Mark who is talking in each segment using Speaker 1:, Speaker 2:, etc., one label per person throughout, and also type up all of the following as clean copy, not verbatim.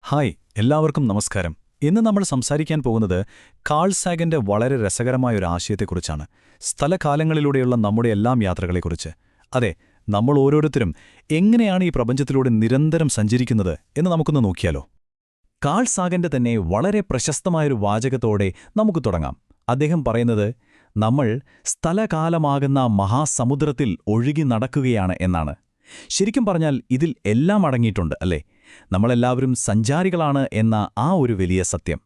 Speaker 1: Hi, എല്ലാവർക്കും നമസ്കാരം. ഇന്ന് നമ്മൾ സംസാരിക്കാൻ പോകുന്നത് കാൾ സാഗന്റെ വളരെ രസകരമായ ഒരു ആശയത്തെക്കുറിച്ചാണ്. സ്ഥലകാലങ്ങളിലൂടെയുള്ള നമ്മുടെ എല്ലാം യാത്രകളെക്കുറിച്ച്. അതെ, നമ്മൾ ഓരോരുത്തരും എങ്ങനെയാണ് ഈ പ്രപഞ്ചത്തിലൂടെ നിരന്തരം സഞ്ചരിക്കുന്നത് എന്ന് നമുക്കൊന്ന് നോക്കിയാലോ. കാൾ സാഗന്റെ തന്നെ വളരെ പ്രശസ്തമായൊരു വാചകത്തോടെ നമുക്ക് തുടങ്ങാം. അദ്ദേഹം പറയുന്നത്, നമ്മൾ സ്ഥലകാലമാകുന്ന മഹാസമുദ്രത്തിൽ ഒഴുകി നടക്കുകയാണ് എന്നാണ്. ശരിക്കും പറഞ്ഞാൽ ഇതിൽ എല്ലാം അടങ്ങിയിട്ടുണ്ട്, അല്ലേ? നമ്മളെല്ലാവരും സഞ്ചാരികളാണ് എന്ന ആ ഒരു വലിയ സത്യം.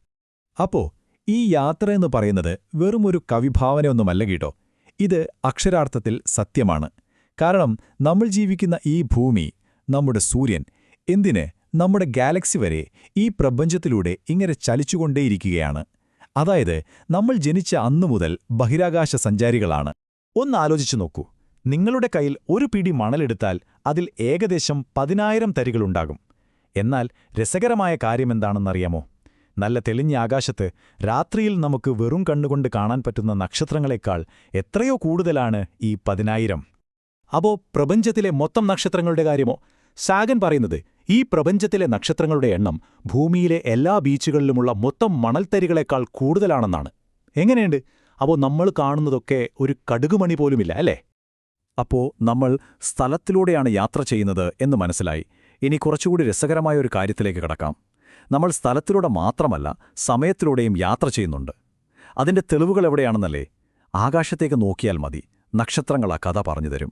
Speaker 2: അപ്പോ ഈ യാത്രയെന്ന് പറയുന്നത് വെറുമൊരു കവിഭാവനയൊന്നുമല്ല കേട്ടോ. ഇത് അക്ഷരാർത്ഥത്തിൽ സത്യമാണ്. കാരണം നമ്മൾ ജീവിക്കുന്ന ഈ ഭൂമി, നമ്മുടെ സൂര്യൻ, എന്തിന് നമ്മുടെ ഗാലക്സി വരെ ഈ പ്രപഞ്ചത്തിലൂടെ ഇങ്ങനെ ചലിച്ചുകൊണ്ടേയിരിക്കുകയാണ്. അതായത് നമ്മൾ ജനിച്ച അന്നുമുതൽ ബഹിരാകാശ സഞ്ചാരികളാണ്. ഒന്നാലോചിച്ചു നോക്കൂ. നിങ്ങളുടെ കയ്യിൽ ഒരു പിടി മണലെടുത്താൽ അതിൽ ഏകദേശം 10,000 തരികളുണ്ടാകും. എന്നാൽ രസകരമായ കാര്യമെന്താണെന്നറിയാമോ? നല്ല തെളിഞ്ഞ ആകാശത്ത് രാത്രിയിൽ നമുക്ക് വെറും കണ്ണുകൊണ്ട് കാണാൻ പറ്റുന്ന നക്ഷത്രങ്ങളെക്കാൾ എത്രയോ കൂടുതലാണ് ഈ 10,000. അപ്പോ പ്രപഞ്ചത്തിലെ മൊത്തം നക്ഷത്രങ്ങളുടെ കാര്യമോ? സാഗൻ പറയുന്നത് ഈ പ്രപഞ്ചത്തിലെ നക്ഷത്രങ്ങളുടെ എണ്ണം ഭൂമിയിലെ എല്ലാ ബീച്ചുകളിലുമുള്ള മൊത്തം മണൽത്തരികളെക്കാൾ കൂടുതലാണെന്നാണ്. എങ്ങനെയുണ്ട്? അപ്പോൾ നമ്മൾ കാണുന്നതൊക്കെ ഒരു കടുകുമണി പോലുമില്ല, അല്ലേ?
Speaker 1: അപ്പോ നമ്മൾ സ്ഥലത്തിലൂടെയാണ് യാത്ര ചെയ്യുന്നത് എന്ന് മനസ്സിലായി. ഇനി കുറച്ചുകൂടി രസകരമായ ഒരു കാര്യത്തിലേക്ക് കടക്കാം. നമ്മൾ സ്ഥലത്തിലൂടെ മാത്രമല്ല, സമയത്തിലൂടെയും യാത്ര ചെയ്യുന്നുണ്ട്. അതിന്റെ തെളിവുകൾ എവിടെയാണെന്നല്ലേ? ആകാശത്തേക്ക് നോക്കിയാൽ മതി, നക്ഷത്രങ്ങൾ ആ കഥ പറഞ്ഞുതരും.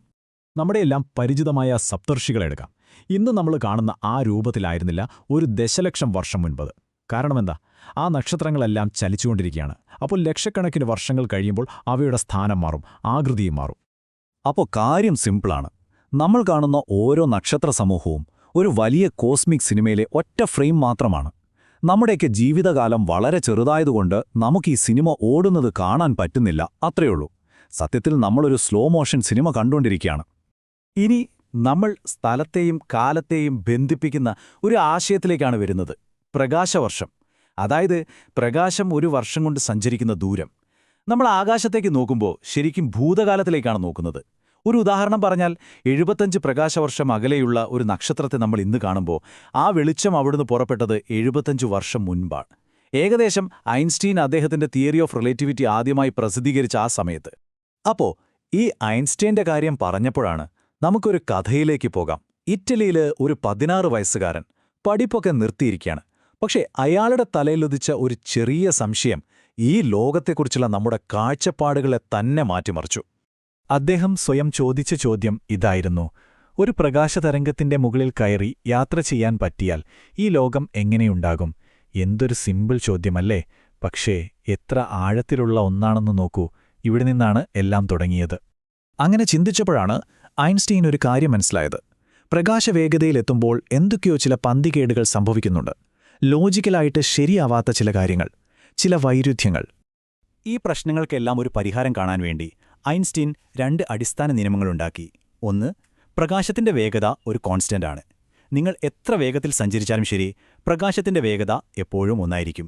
Speaker 2: നമ്മുടെയെല്ലാം പരിചിതമായ സപ്തർഷികളെടുക്കാം. ഇന്ന് നമ്മൾ കാണുന്ന ആ രൂപത്തിലായിരുന്നില്ല ഒരു ദശലക്ഷം വർഷം മുൻപത്. കാരണമെന്താ? ആ നക്ഷത്രങ്ങളെല്ലാം ചലിച്ചുകൊണ്ടിരിക്കുകയാണ്. അപ്പോൾ ലക്ഷക്കണക്കിന് വർഷങ്ങൾ കഴിയുമ്പോൾ അവയുടെ സ്ഥാനം മാറും, ആകൃതിയും മാറും.
Speaker 1: അപ്പോൾ കാര്യം സിമ്പിളാണ്. നമ്മൾ കാണുന്ന ഓരോ നക്ഷത്ര സമൂഹവും ഒരു വലിയ കോസ്മിക് സിനിമയിലെ ഒറ്റ ഫ്രെയിം മാത്രമാണ്. നമ്മുടെയൊക്കെ ജീവിതകാലം വളരെ ചെറുതായതുകൊണ്ട് നമുക്ക് ഈ സിനിമ ഓടുന്നത് കാണാൻ പറ്റുന്നില്ല, അത്രയുള്ളൂ. സത്യത്തിൽ നമ്മളൊരു സ്ലോ മോഷൻ സിനിമ കണ്ടുകൊണ്ടിരിക്കുകയാണ്.
Speaker 2: ഇനി നമ്മൾ സ്ഥലത്തെയും കാലത്തെയും ബന്ധിപ്പിക്കുന്ന ഒരു ആശയത്തിലേക്കാണ് വരുന്നത്. പ്രകാശവർഷം. അതായത് പ്രകാശം ഒരു വർഷം കൊണ്ട് സഞ്ചരിക്കുന്ന ദൂരം. നമ്മൾ ആകാശത്തേക്ക് നോക്കുമ്പോൾ ശരിക്കും ഭൂതകാലത്തിലേക്കാണ് നോക്കുന്നത്. ഒരു ഉദാഹരണം പറഞ്ഞാൽ 75 പ്രകാശവർഷം അകലെയുള്ള ഒരു നക്ഷത്രത്തെ നമ്മൾ ഇന്ന് കാണുമ്പോൾ ആ വെളിച്ചം അവിടുന്ന് പുറപ്പെട്ടത് 75 വർഷം മുൻപാണ്. ഏകദേശം ഐൻസ്റ്റീൻ അദ്ദേഹത്തിന്റെ തിയറി ഓഫ് റിലേറ്റിവിറ്റി ആദ്യമായി പ്രസിദ്ധീകരിച്ച ആ സമയത്ത്. അപ്പോ ഈ ഐൻസ്റ്റീന്റെ കാര്യം പറഞ്ഞപ്പോഴാണ് നമുക്കൊരു കഥയിലേക്ക് പോകാം. ഇറ്റലിയിൽ ഒരു 16 വയസ്സുകാരൻ പഠിപ്പൊക്കെ നിർത്തിയിരിക്കുകയാണ്. പക്ഷേ അയാളുടെ തലയിലുദിച്ച ഒരു ചെറിയ സംശയം ഈ ലോകത്തെക്കുറിച്ചുള്ള നമ്മുടെ കാഴ്ചപ്പാടുകളെ തന്നെ മാറ്റിമറിച്ചു. അദ്ദേഹം സ്വയം ചോദിച്ച ചോദ്യം ഇതായിരുന്നു: ഒരു പ്രകാശതരംഗത്തിന്റെ മുകളിൽ കയറി യാത്ര ചെയ്യാൻ പറ്റിയാൽ ഈ ലോകം എങ്ങനെയുണ്ടാകും? എന്തൊരു സിമ്പിൾ ചോദ്യമല്ലേ? പക്ഷേ എത്ര ആഴത്തിലുള്ള ഒന്നാണെന്ന് നോക്കൂ. ഇവിടെ നിന്നാണ് എല്ലാം തുടങ്ങിയത്. അങ്ങനെ ചിന്തിച്ചപ്പോഴാണ് ഐൻസ്റ്റീൻ ഒരു കാര്യം മനസ്സിലായത്. പ്രകാശവേഗതയിലെത്തുമ്പോൾ എന്തൊക്കെയോ ചില പന്തികേടുകൾ സംഭവിക്കുന്നുണ്ട്. ലോജിക്കലായിട്ട് ശരിയാവാത്ത ചില കാര്യങ്ങൾ, ചില വൈരുദ്ധ്യങ്ങൾ. ഈ പ്രശ്നങ്ങൾക്കെല്ലാം ഒരു പരിഹാരം കാണാൻ വേണ്ടി ഐൻസ്റ്റീൻ 2 അടിസ്ഥാന നിയമങ്ങളുണ്ടാക്കി. ഒന്ന്, പ്രകാശത്തിന്റെ വേഗത ഒരു കോൺസ്റ്റന്റ് ആണ്. നിങ്ങൾ എത്ര വേഗത്തിൽ സഞ്ചരിച്ചാലും ശരി, പ്രകാശത്തിന്റെ വേഗത എപ്പോഴും ഒന്നായിരിക്കും.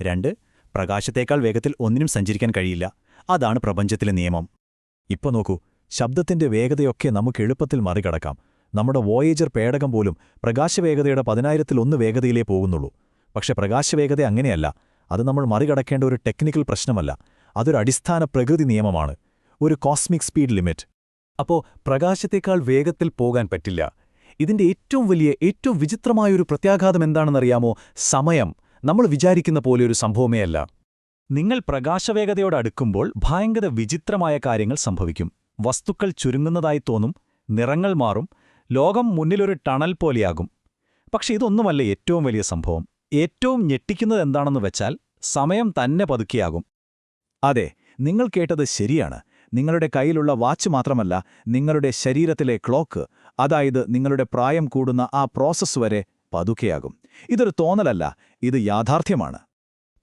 Speaker 2: 2, പ്രകാശത്തേക്കാൾ വേഗത്തിൽ ഒന്നിനും സഞ്ചരിക്കാൻ കഴിയില്ല. അതാണ് പ്രപഞ്ചത്തിലെ നിയമം. ഇപ്പോൾ നോക്കൂ, ശബ്ദത്തിന്റെ വേഗതയൊക്കെ നമുക്ക് എളുപ്പത്തിൽ മറികടക്കാം. നമ്മുടെ വോയേജർ പേടകം പോലും പ്രകാശവേഗതയുടെ 10,000-1 വേഗതയിലേ പോകുന്നുള്ളൂ. പക്ഷെ പ്രകാശവേഗത അങ്ങനെയല്ല. അത് നമ്മൾ മറികടക്കേണ്ട ഒരു ടെക്നിക്കൽ പ്രശ്നമല്ല. അതൊരു അടിസ്ഥാന പ്രകൃതി നിയമമാണ്, ഒരു കോസ്മിക് സ്പീഡ് ലിമിറ്റ്. അപ്പോൾ പ്രകാശത്തേക്കാൾ വേഗത്തിൽ പോകാൻ പറ്റില്ല. ഇതിന്റെ ഏറ്റവും വിചിത്രമായൊരു പ്രത്യാഘാതം എന്താണെന്നറിയാമോ? സമയം നമ്മൾ വിചാരിക്കുന്ന പോലെയൊരു സംഭവമേ അല്ല. നിങ്ങൾ പ്രകാശവേഗതയോടടുക്കുമ്പോൾ ഭയങ്കര വിചിത്രമായ കാര്യങ്ങൾ സംഭവിക്കും. വസ്തുക്കൾ ചുരുങ്ങുന്നതായി തോന്നും, നിറങ്ങൾ മാറും, ലോകം മുന്നിലൊരു ടണൽ പോലെയാകും. പക്ഷെ ഇതൊന്നുമല്ല ഏറ്റവും വലിയ സംഭവം. ഏറ്റവും ഞെട്ടിക്കുന്നതെന്താണെന്ന് വെച്ചാൽ സമയം തന്നെ പതുക്കെയാകും. അതെ, നിങ്ങൾ കേട്ടത് ശരിയാണ്. നിങ്ങളുടെ കയ്യിലുള്ള വാച്ച് മാത്രമല്ല, നിങ്ങളുടെ ശരീരത്തിലെ ക്ലോക്ക്, അതായത് നിങ്ങളുടെ പ്രായം കൂടുന്ന ആ പ്രോസസ്സ് വരെ പതുക്കെയാകും. ഇതൊരു തോന്നലല്ല, ഇത് യാഥാർത്ഥ്യമാണ്.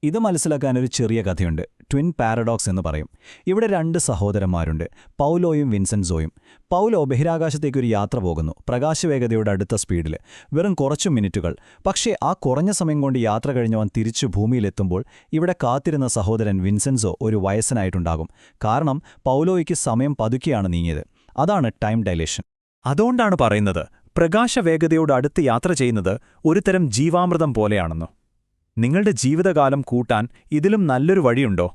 Speaker 2: ഇത് മനസ്സിലാക്കാനൊരു ചെറിയ കഥയുണ്ട്. ട്വിൻ പാരഡോക്സ് എന്ന് പറയും. ഇവിടെ 2 സഹോദരന്മാരുണ്ട്, പൗലോയും വിൻസെൻസോയും. പൗലോ ബഹിരാകാശത്തേക്കൊരു യാത്ര പോകുന്നു, പ്രകാശവേഗതയുടെ അടുത്ത സ്പീഡിൽ, വെറും കുറച്ചു മിനിറ്റുകൾ. പക്ഷേ ആ കുറഞ്ഞ സമയം കൊണ്ട് യാത്ര കഴിഞ്ഞവൻ തിരിച്ചു ഭൂമിയിലെത്തുമ്പോൾ ഇവിടെ കാത്തിരുന്ന സഹോദരൻ വിൻസെൻസോ ഒരു വയസ്സനായിട്ടുണ്ടാകും. കാരണം പൗലോയ്ക്ക് സമയം പതുക്കെയാണ് നീങ്ങിയത്. അതാണ് ടൈം ഡൈലേഷൻ. അതുകൊണ്ടാണ് പറയുന്നത്,
Speaker 1: പ്രകാശവേഗതയോട് അടുത്ത് യാത്ര ചെയ്യുന്നത് ഒരുതരം ജീവാമൃതം പോലെയാണെന്നോ? നിങ്ങളുടെ ജീവിതകാലം കൂട്ടാൻ ഇതിലും നല്ലൊരു വഴിയുണ്ടോ?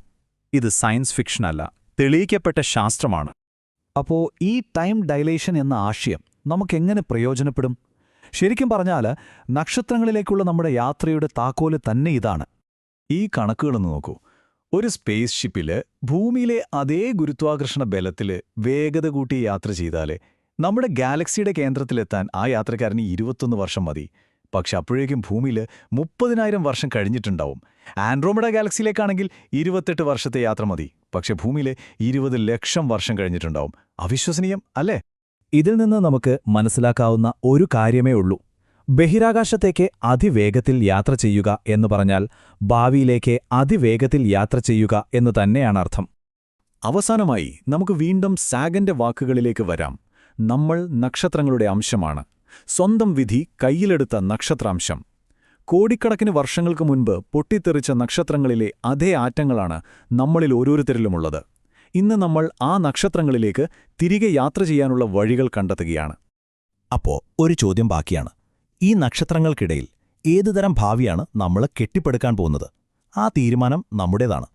Speaker 1: ഇത് സയൻസ് ഫിക്ഷനല്ല, തെളിയിക്കപ്പെട്ട ശാസ്ത്രമാണ്.
Speaker 2: അപ്പോ ഈ ടൈം ഡൈലേഷൻ എന്ന ആശയം നമുക്കെങ്ങനെ പ്രയോജനപ്പെടും? ശരിക്കും പറഞ്ഞാൽ നക്ഷത്രങ്ങളിലേക്കുള്ള നമ്മുടെ യാത്രയുടെ താക്കോല് തന്നെ ഇതാണ്. ഈ കണക്കുകളൊന്ന് നോക്കൂ. ഒരു സ്പേസ് ഷിപ്പിൽ ഭൂമിയിലെ അതേ ഗുരുത്വാകർഷണ ബലത്തിൽ വേഗത കൂട്ടി യാത്ര ചെയ്താൽ നമ്മുടെ ഗാലക്സിയുടെ കേന്ദ്രത്തിലെത്താൻ ആ യാത്രക്കാരന് 21 വർഷം മതി. പക്ഷെ അപ്പോഴേക്കും ഭൂമിയിൽ 30,000 വർഷം കഴിഞ്ഞിട്ടുണ്ടാവും. ആൻഡ്രോമഡ ഗാലക്സിയിലേക്കാണെങ്കിൽ 28 വർഷത്തെ യാത്ര മതി. പക്ഷെ ഭൂമിയിൽ 20 ലക്ഷം വർഷം കഴിഞ്ഞിട്ടുണ്ടാവും. അവിശ്വസനീയം അല്ലേ? ഇതിൽ നിന്ന് നമുക്ക് മനസ്സിലാക്കാവുന്ന ഒരു കാര്യമേ ഉള്ളൂ. ബഹിരാകാശത്തേക്ക് അതിവേഗത്തിൽ യാത്ര ചെയ്യുക എന്ന് പറഞ്ഞാൽ ഭാവിയിലേക്ക് അതിവേഗത്തിൽ യാത്ര ചെയ്യുക എന്ന് തന്നെയാണ് അർത്ഥം. അവസാനമായി നമുക്ക് വീണ്ടും സാഗന്റെ വാക്കുകളിലേക്ക് വരാം. നമ്മൾ നക്ഷത്രങ്ങളുടെ അംശമാണ്. സ്വന്തം വിധി കയ്യിലെടുത്ത നക്ഷത്രാംശം. കോടിക്കണക്കിന് വർഷങ്ങൾക്ക് മുൻപ് പൊട്ടിത്തെറിച്ച നക്ഷത്രങ്ങളിലെ അതേ ആറ്റങ്ങളാണ് നമ്മളിൽ ഓരോരുത്തരിലുമുള്ളത്. ഇന്ന് നമ്മൾ ആ നക്ഷത്രങ്ങളിലേക്ക് തിരികെ യാത്ര ചെയ്യാനുള്ള വഴികൾ കണ്ടെത്തുകയാണ്.
Speaker 3: അപ്പോ ഒരു ചോദ്യം ബാക്കിയാണ്. ഈ നക്ഷത്രങ്ങൾക്കിടയിൽ ഏതുതരം ഭാവിയാണ് നമ്മൾ കെട്ടിപ്പടുക്കാൻ പോകുന്നത്? ആ തീരുമാനം നമ്മുടേതാണ്.